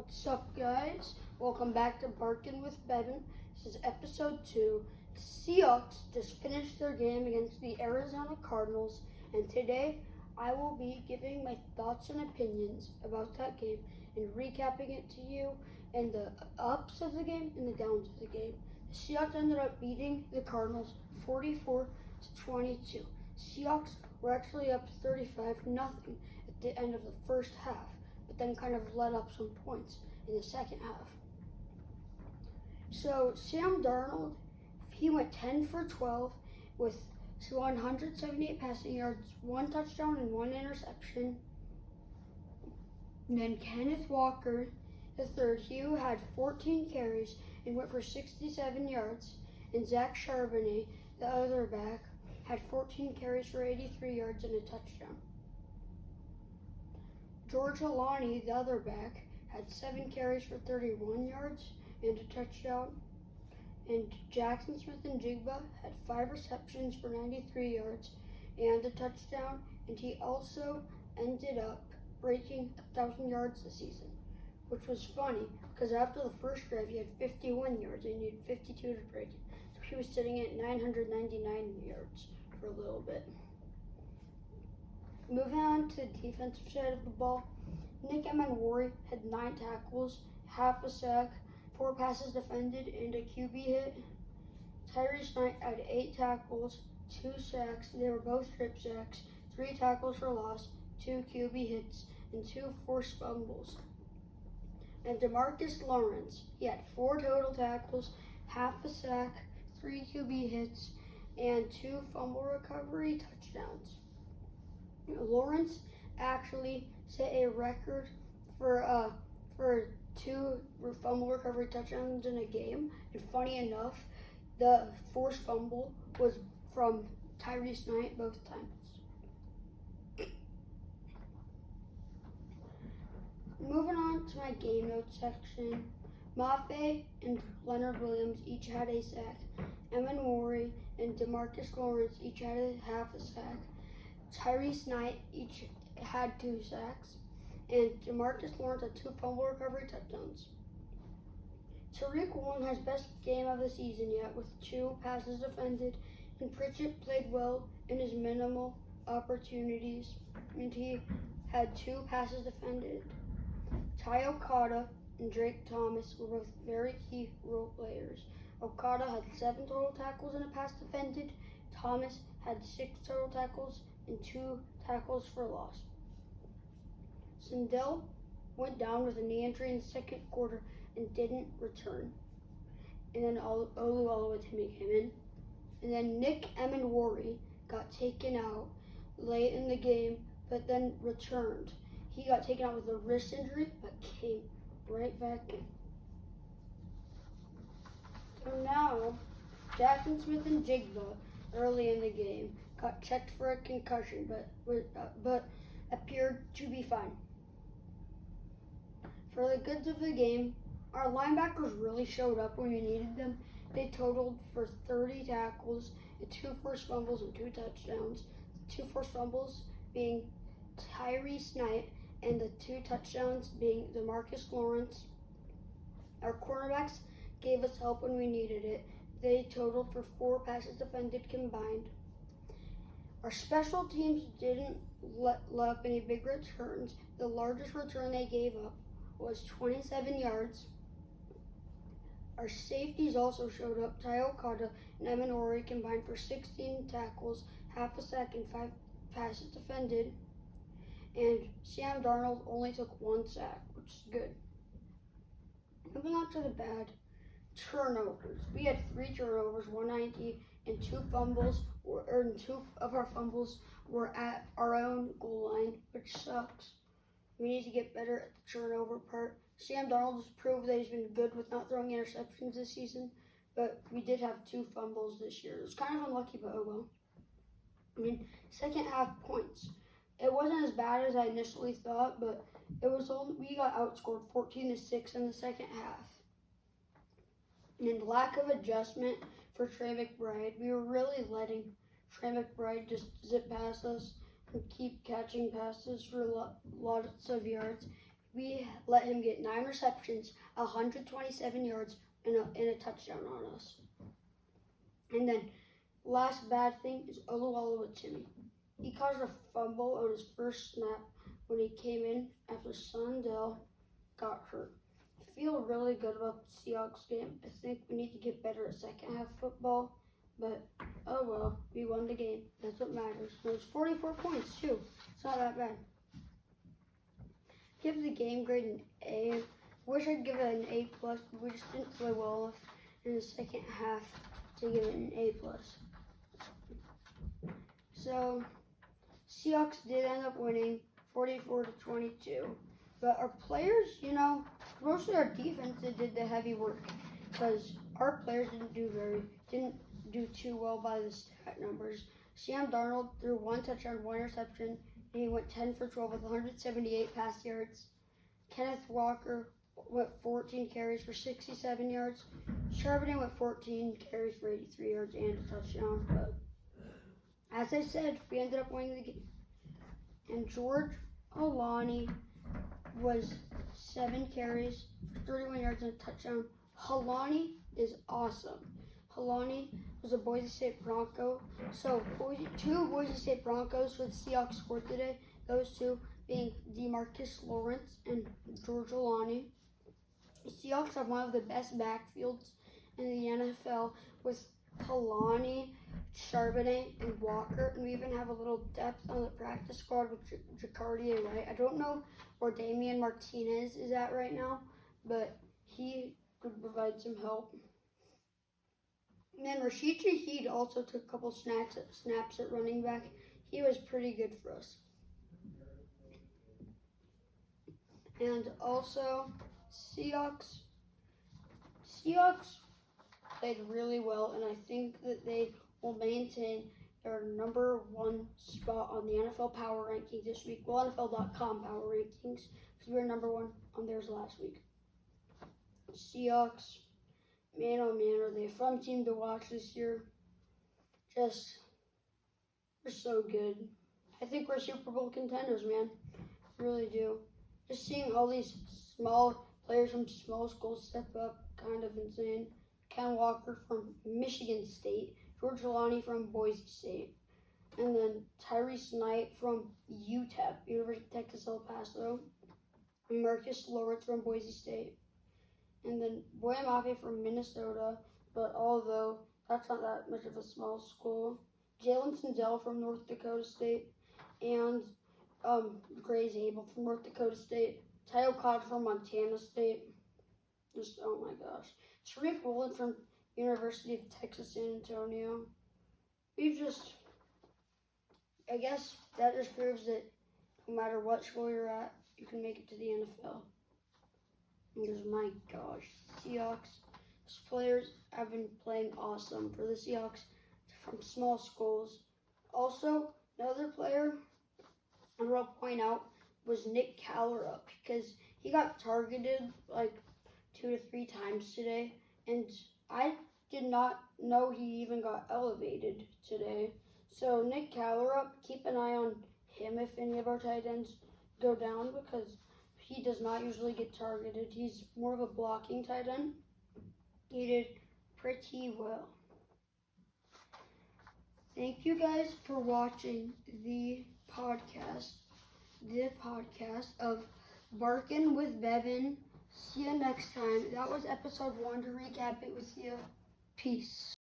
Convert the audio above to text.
What's up, guys? Welcome back to Barkin' with Bevan. This is episode 2. The Seahawks just finished their game against the Arizona Cardinals, and today I will be giving my thoughts and opinions about that game and recapping it to you and the ups of the game and the downs of the game. The Seahawks ended up beating the Cardinals 44-22. Seahawks were actually up 35-0 at the end of the first half, but then kind of let up some points in the second half. So Sam Darnold, he went 10 for 12 with 178 passing yards, 1 touchdown and 1 interception. And then Kenneth Walker, the third, he had 14 carries and went for 67 yards. And Zach Charbonnet, the other back, had 14 carries for 83 yards and a touchdown. George Alani, the other back, had 7 carries for 31 yards and a touchdown. And Jackson Smith-Njigba had 5 receptions for 93 yards and a touchdown. And he also ended up breaking 1,000 yards this season, which was funny because after the first drive he had 51 yards and he had 52 to break it. So he was sitting at 999 yards for a little bit. Moving on to the defensive side of the ball, Nick Emenwari had 9 tackles, half a sack, 4 passes defended, and a QB hit. Tyrese Knight had 8 tackles, 2 sacks, they were both strip sacks, 3 tackles for loss, 2 QB hits, and 2 forced fumbles. And DeMarcus Lawrence, he had 4 total tackles, half a sack, 3 QB hits, and 2 fumble recovery touchdowns. Lawrence actually set a record for 2 fumble recovery touchdowns in a game. And funny enough, the forced fumble was from Tyrese Knight both times. Moving on to my game notes section, Mafe and Leonard Williams each had a sack. Emenwari and DeMarcus Lawrence each had a half a sack. Tyrese Knight each had 2 sacks, and DeMarcus Lawrence had 2 fumble recovery touchdowns. Tariq Woolen has best game of the season yet with 2 passes defended, and Pritchett played well in his minimal opportunities, and he had 2 passes defended. Ty Okada and Drake Thomas were both very key role players. Okada had 7 total tackles and a pass defended. Thomas had 6 total tackles and 2 tackles for loss. Sindel went down with a knee injury in the second quarter and didn't return. And then Olu Oluwatimi came in. And then Nick Emenwari got taken out late in the game, but then returned. He got taken out with a wrist injury, but came right back in. So now, Jackson Smith-Njigba early in the game got checked for a concussion, but appeared to be fine. For the goods of the game, our linebackers really showed up when we needed them. They totaled for 30 tackles, and 2 forced fumbles and 2 touchdowns. The 2 forced fumbles being Tyrese Knight, and the 2 touchdowns being DeMarcus Lawrence. Our cornerbacks gave us help when we needed it. They totaled for 4 passes defended combined. Our special teams didn't let up any big returns. The largest return they gave up was 27 yards. Our safeties also showed up. Ty Okada and Emenwari combined for 16 tackles, half a sack, and 5 passes defended. And Sam Darnold only took 1 sack, which is good. Moving on to the bad, turnovers. We had 3 turnovers, 190, and 2 fumbles, and 2 of our fumbles were at our own goal line, which sucks. We need to get better at the turnover part. Sam Darnold has proved that he's been good with not throwing interceptions this season, but we did have 2 fumbles this year. It was kind of unlucky, but oh well. Second half points. It wasn't as bad as I initially thought, but we got outscored 14-6 in the second half. And lack of adjustment for Trey McBride. We were really letting Trey McBride just zip past us and keep catching passes for lots of yards. we let him get 9 receptions, 127 yards, and a touchdown on us. And then last bad thing is Oluwalowatimi. He caused a fumble on his first snap when he came in after Sundell got hurt. I feel really good about the Seahawks game. I think we need to get better at second half football, but oh well, we won the game. That's what matters. It was 44 points too. It's not that bad. Give the game grade an A. Wish I'd give it an A+, but we just didn't play well enough in the second half to give it an A+. So, Seahawks did end up winning 44-22. But our players, mostly our defense did the heavy work because our players didn't do too well by the stat numbers. Sam Darnold threw 1 touchdown, 1 interception, and he went 10 for 12 with 178 pass yards. Kenneth Walker went 14 carries for 67 yards. Charbonnet went 14 carries for 83 yards and a touchdown. But as I said, we ended up winning the game. And George Alani was 7 carries for 31 yards and a touchdown. Halani is awesome. Halani was a Boise State Bronco. So 2 Boise State Broncos for the Seahawks scored today. Those 2 being DeMarcus Lawrence and George Alani. The Seahawks have one of the best backfields in the NFL with Halani, Charbonnet, and Walker. And we even have a little depth on the practice squad with Jacardia Wright. I don't know where Damian Martinez is at right now, but he could provide some help. And then Rashid Shaheed also took a couple snaps at running back. He was pretty good for us. And also, Seahawks played really well, and I think that they will maintain their number 1 spot on the NFL Power Rankings this week. Well, NFL.com Power Rankings, because we were number 1 on theirs last week. Seahawks, man, oh man, are they a fun team to watch this year. We're so good. I think we're Super Bowl contenders, man. I really do. Just seeing all these small players from small schools step up, kind of insane. Ken Walker from Michigan State, George Alani from Boise State, and then Tyrese Knight from UTEP, University of Texas El Paso, and Marcus Lawrence from Boise State, and then Boye Mafe from Minnesota, but although that's not that much of a small school, Jalen Sindell from North Dakota State, and Gray Zabel from North Dakota State, Ty O'Connor from Montana State. Just, oh my gosh. Tariq Woolen from University of Texas San Antonio. I guess that just proves that no matter what school you're at, you can make it to the NFL. Because my gosh, Seahawks players have been playing awesome for the Seahawks from small schools. Also, another player I want to point out was Nick Callerup, because he got targeted like 2 to 3 times today, and I did not know he even got elevated today. So Nick Callerup, keep an eye on him if any of our tight ends go down, because he does not usually get targeted. He's more of a blocking tight end. He did pretty well. Thank you guys for watching the podcast of Barkin' with Bevan. See you next time. That was episode 1 to recap it with you. Peace.